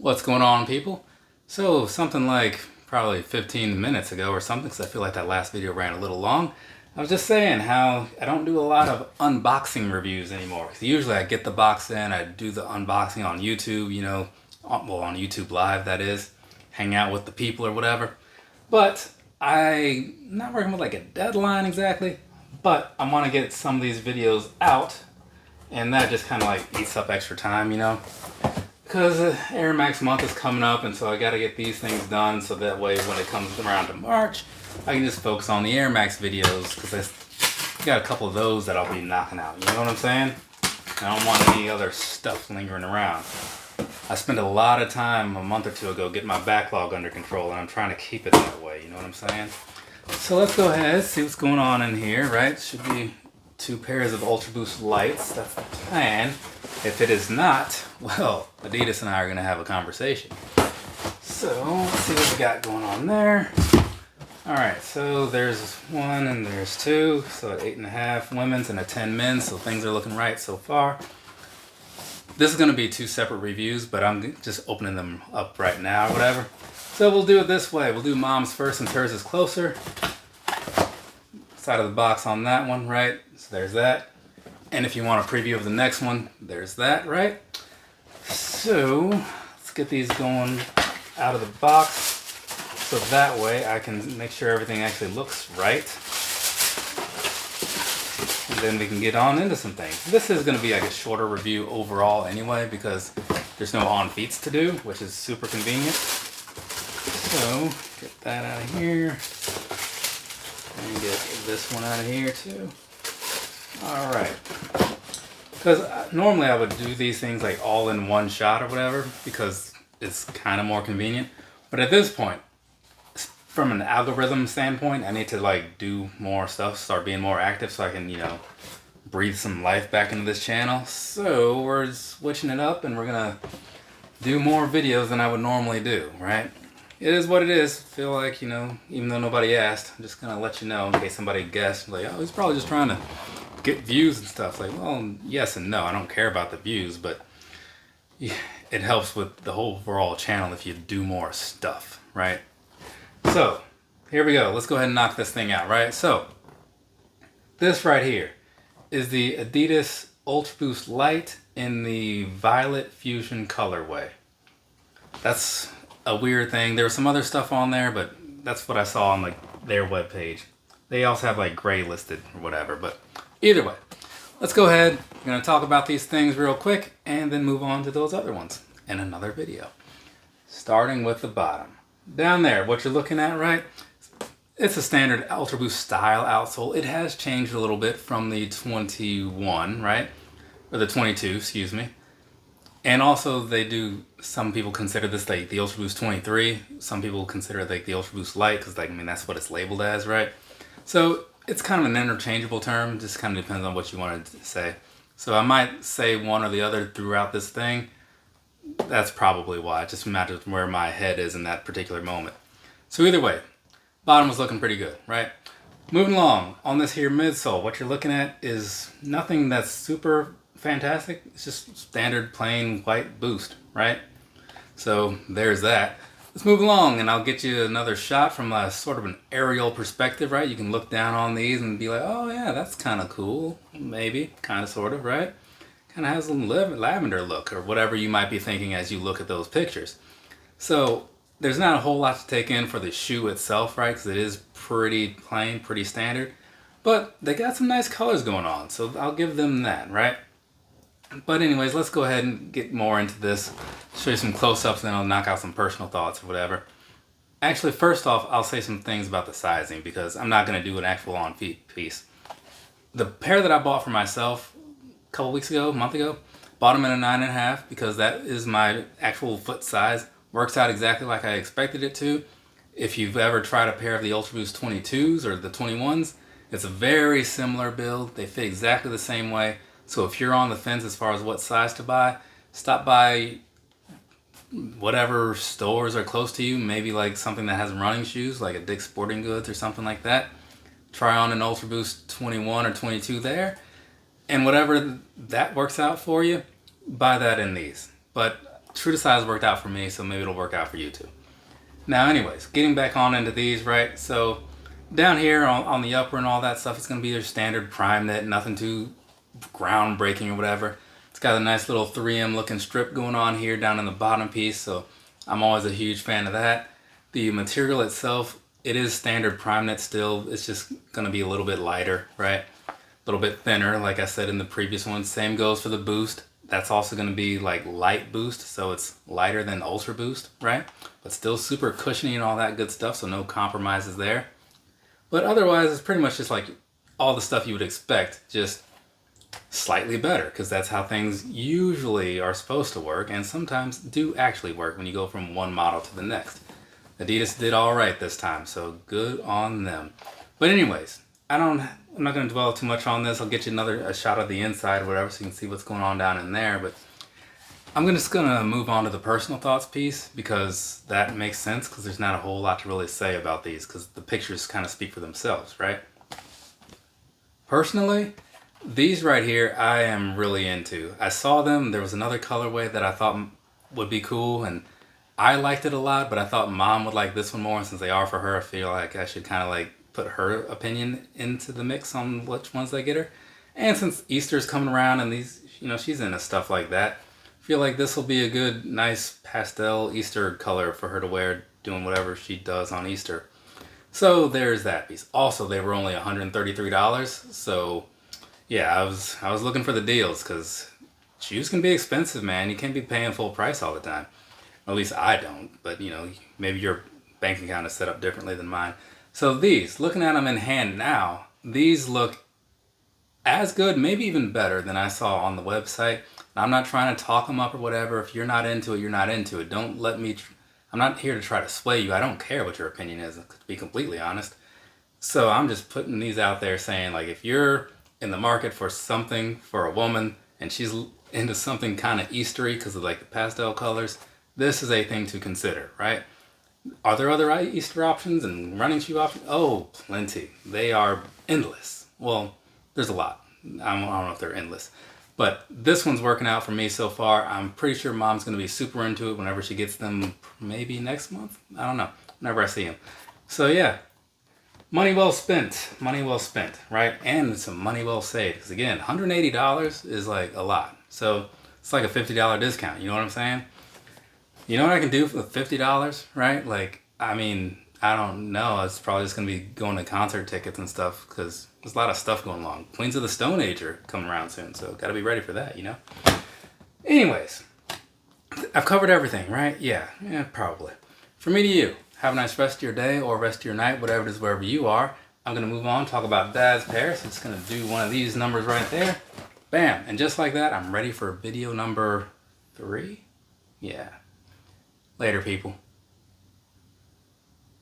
What's going on, people? So something like probably 15 minutes ago or something, because I feel like that last video ran a little long, I was just saying how I don't do a lot of unboxing reviews anymore. Because usually I get the box in, I do the unboxing on YouTube, you know, well, on YouTube Live, that is, hang out with the people or whatever. But I'm not working with like a deadline exactly, but I want to get some of these videos out, and that just kind of like eats up extra time, you know. Because Air Max month is coming up, and so I got to get these things done so that way when it comes around to March, I can just focus on the Air Max videos, because I got a couple of those that I'll be knocking out. You know what I'm saying? I don't want any other stuff lingering around. I spent a lot of time a month or two ago getting my backlog under control, and I'm trying to keep it that way. You know what I'm saying? So let's go ahead, see what's going on in here, right? Should be 2 pairs of Ultraboost Lights. That's the plan. If it is not, well, Adidas and I are going to have a conversation. So, let's see what we got going on there. Alright, so there's 1 and there's 2. So at 8.5 women's and a 10 men's. So things are looking right so far. This is going to be 2 separate reviews, but I'm just opening them up right now or whatever. So we'll do it this way. We'll do mom's first since hers is closer. Side of the box on that one, right? So there's that. And if you want a preview of the next one, there's that, right? So let's get these going out of the box so that way I can make sure everything actually looks right. And then we can get on into some things. This is going to be like a shorter review overall anyway, because there's no on feets to do, which is super convenient. So get that out of here. And get this one out of here too. Alright. Because normally I would do these things like all in one shot or whatever, because it's kind of more convenient. But at this point, from an algorithm standpoint, I need to like do more stuff, start being more active so I can, you know, breathe some life back into this channel. So we're switching it up and we're going to do more videos than I would normally do, right? It is what it is. I feel like, you know, even though nobody asked, I'm just going to let you know in case somebody guessed. Like, oh, he's probably just trying to get views and stuff. Like, well, yes and no. I don't care about the views, but it helps with the whole overall channel if you do more stuff, right? So, here we go. Let's go ahead and knock this thing out, right? So, this right here is the Adidas Ultraboost Light in the Violet Fusion colorway. That's a weird thing. There was some other stuff on there, but that's what I saw on like their webpage. They also have like gray listed or whatever, but either way, let's go ahead. We're going to talk about these things real quick and then move on to those other ones in another video. Starting with the bottom. Down there, what you're looking at, right? It's a standard Ultraboost style outsole. It has changed a little bit from the 21, right? Or the 22, excuse me. And also they do, some people consider this like the Ultraboost 23. Some people consider it like the Ultraboost Light because like, I mean, that's what it's labeled as, right? So it's kind of an interchangeable term. Just kind of depends on what you want to say. So I might say one or the other throughout this thing. That's probably why. It just matters where my head is in that particular moment. So either way, bottom was looking pretty good, right? Moving along, on this here midsole, what you're looking at is nothing that's super fantastic. It's just standard plain white boost, right? So there's that. Let's move along and I'll get you another shot from a sort of an aerial perspective, right? You can look down on these and be like, oh yeah, that's kind of cool. Maybe, kind of, sort of, right? Kind of has a lavender look or whatever you might be thinking as you look at those pictures. So there's not a whole lot to take in for the shoe itself, right? Because it is pretty plain, pretty standard. But they got some nice colors going on, so I'll give them that, right? But anyways, let's go ahead and get more into this. Show you some close-ups, and then I'll knock out some personal thoughts or whatever. Actually, first off, I'll say some things about the sizing because I'm not going to do an actual on-feet piece. The pair that I bought for myself a couple weeks ago, a month ago, bought them in a 9.5 because that is my actual foot size. Works out exactly like I expected it to. If you've ever tried a pair of the Ultraboost 22s or the 21s, it's a very similar build. They fit exactly the same way. So if you're on the fence as far as what size to buy, stop by whatever stores are close to you. Maybe like something that has running shoes, like a Dick's Sporting Goods or something like that. Try on an Ultraboost 21 or 22 there. And whatever that works out for you, buy that in these. But true to size worked out for me, so maybe it'll work out for you too. Now anyways, getting back on into these, right? So down here on the upper and all that stuff, it's going to be your standard prime knit, nothing too groundbreaking or whatever. It's got a nice little 3M looking strip going on here down in the bottom piece, so I'm always a huge fan of that. The material itself, it is standard prime knit still. It's just going to be a little bit lighter, right? A little bit thinner, like I said in the previous one. Same goes for the boost. That's also going to be like light boost, so it's lighter than Ultra Boost, right? But still super cushiony and all that good stuff, so no compromises there. But otherwise, it's pretty much just like all the stuff you would expect, just slightly better, because that's how things usually are supposed to work, and sometimes do actually work when you go from one model to the next. Adidas did all right this time, so good on them. But anyways, I'm not going to dwell too much on this. I'll get you a shot of the inside or whatever so you can see what's going on down in there. But I'm just going to move on to the personal thoughts piece, because that makes sense, because there's not a whole lot to really say about these, because the pictures kind of speak for themselves, right? Personally, these right here I am really into. I saw them. There was another colorway that I thought would be cool, and I liked it a lot, but I thought Mom would like this one more, and since they are for her, I feel like I should kind of like put her opinion into the mix on which ones they get her. And since Easter's coming around and these, you know, she's into stuff like that, I feel like this will be a good, nice pastel Easter color for her to wear doing whatever she does on Easter. So there's that piece. Also, they were only $133, so yeah, I was looking for the deals, because shoes can be expensive, man. You can't be paying full price all the time. Or at least I don't, but you know, maybe your bank account is set up differently than mine. So these, looking at them in hand now, these look as good, maybe even better than I saw on the website. I'm not trying to talk them up or whatever. If you're not into it, you're not into it. Don't let me, I'm not here to try to sway you. I don't care what your opinion is, to be completely honest. So I'm just putting these out there saying, like, if you're in the market for something for a woman and she's into something kind of Eastery because of like the pastel colors, this is a thing to consider, right? Are there other Easter options and running shoe options? Oh, plenty. They are endless. Well, there's a lot. I don't know if they're endless. But this one's working out for me so far. I'm pretty sure Mom's going to be super into it whenever she gets them, maybe next month? I don't know. Whenever I see them. So yeah, money well spent. Money well spent, right? And some money well saved. Because again, $180 is like a lot. So it's like a $50 discount. You know what I'm saying? You know what I can do for $50, right? Like, I mean, I don't know. It's probably just going to be going to concert tickets and stuff, because there's a lot of stuff going along. Queens of the Stone Age are coming around soon, so got to be ready for that, you know? Anyways, I've covered everything, right? Yeah, probably. From me to you, have a nice rest of your day or rest of your night, whatever it is, wherever you are. I'm going to move on, talk about Dad's pair, so it's going to do one of these numbers right there. Bam! And just like that, I'm ready for video number 3? Yeah. Later, people.